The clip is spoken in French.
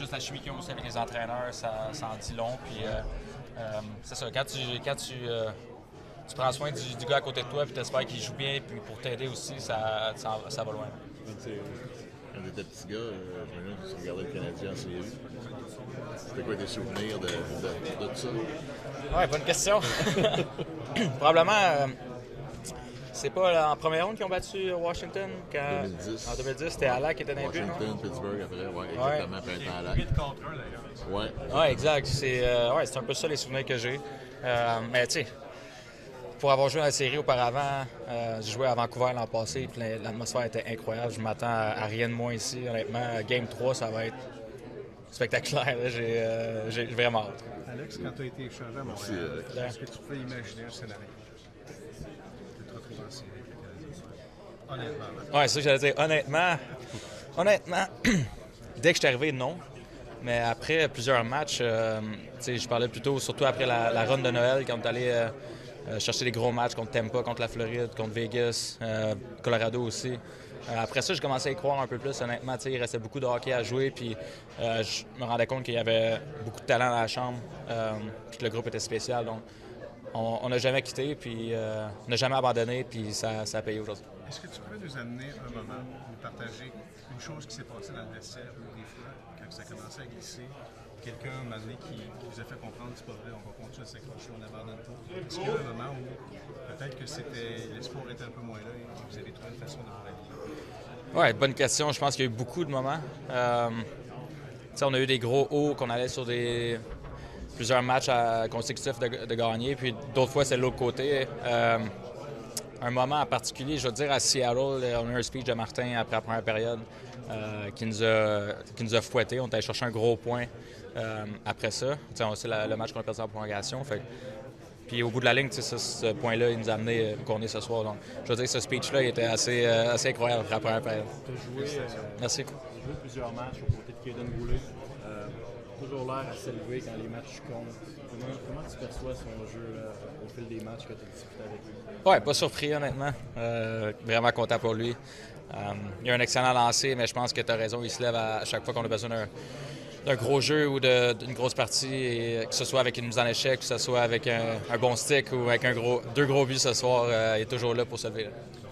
juste la chimie qu'ils ont aussi avec les entraîneurs, ça en dit long. Puis c'est ça, quand tu prends soin du gars à côté de toi, puis tu espères qu'il joue bien, puis pour t'aider aussi, ça va loin. Quand tu étais petit gars, j'imagine que tu regardais le Canadien en série. C'était quoi tes souvenirs de tout ça? Ouais, bonne question. Probablement, c'est pas en première ronde qu'ils ont battu Washington? 2010. En 2010, c'était Alak qui était dans les buts, non? Washington, Pittsburgh après, ouais, exactement, après être à la 8 contre 1 d'ailleurs. Ouais. Ouais, exact. C'est un peu ça les souvenirs que j'ai. Mais tu sais, pour avoir joué dans la série auparavant, j'ai joué à Vancouver l'an passé, puis l'atmosphère était incroyable. Je m'attends à rien de moins ici. Honnêtement, Game 3, ça va être spectaculaire. Là. J'ai vraiment hâte. Alex, quand tu as été échangé à Montréal, est-ce que tu pouvais imaginer un scénario de te retrouver en série avec le Canadien? Honnêtement. Ouais, c'est ça que j'allais dire. Honnêtement, dès que je suis arrivé, non. Mais après plusieurs matchs, je parlais plutôt, surtout après la run de Noël, quand on est allé chercher des gros matchs contre Tampa, contre la Floride, contre Vegas, Colorado aussi. Après ça, j'ai commencé à y croire un peu plus, honnêtement. Il restait beaucoup de hockey à jouer, puis je me rendais compte qu'il y avait beaucoup de talent dans la chambre, puis que le groupe était spécial. Donc, on n'a jamais quitté, puis on n'a jamais abandonné, puis ça a payé aujourd'hui. Est-ce que tu pourrais nous amener un moment, nous partager une chose qui s'est passée dans le vestiaire ou des fois, quand ça commençait à glisser, quelqu'un un moment donné qui vous a fait comprendre que c'est pas vrai, on va continuer à s'accrocher, on n'abandonne pas. Est-ce qu'il y a un moment où peut-être que l'espoir était un peu moins là et vous avez trouvé une façon de vous rallier? Oui, bonne question. Je pense qu'il y a eu beaucoup de moments. On a eu des gros hauts qu'on allait sur plusieurs matchs consécutifs de gagner, puis d'autres fois, c'est de l'autre côté. Un moment en particulier, je veux dire, à Seattle, on a eu un speech de Martin après la première période qui nous a fouettés. On est allé chercher un gros point après ça. On sait le match qu'on a perdu en prolongation. Puis au bout de la ligne, ce point-là, il nous a amené où on est ce soir. Donc, je veux dire, ce speech-là, il était assez incroyable après la première période. Tu as joué, Merci. Plusieurs matchs aux côtés de Kaden Goulet. Toujours l'air à s'élever quand les matchs comptent. Comment tu perçois son jeu au fil des matchs que tu as discuté avec lui? Oui, pas surpris, honnêtement. Vraiment content pour lui. Il a un excellent lancer, mais je pense que tu as raison. Il se lève à chaque fois qu'on a besoin d'un gros jeu ou d'une grosse partie, et que ce soit avec une mise en échec, que ce soit avec un bon stick ou avec deux gros buts ce soir, il est toujours là pour se lever.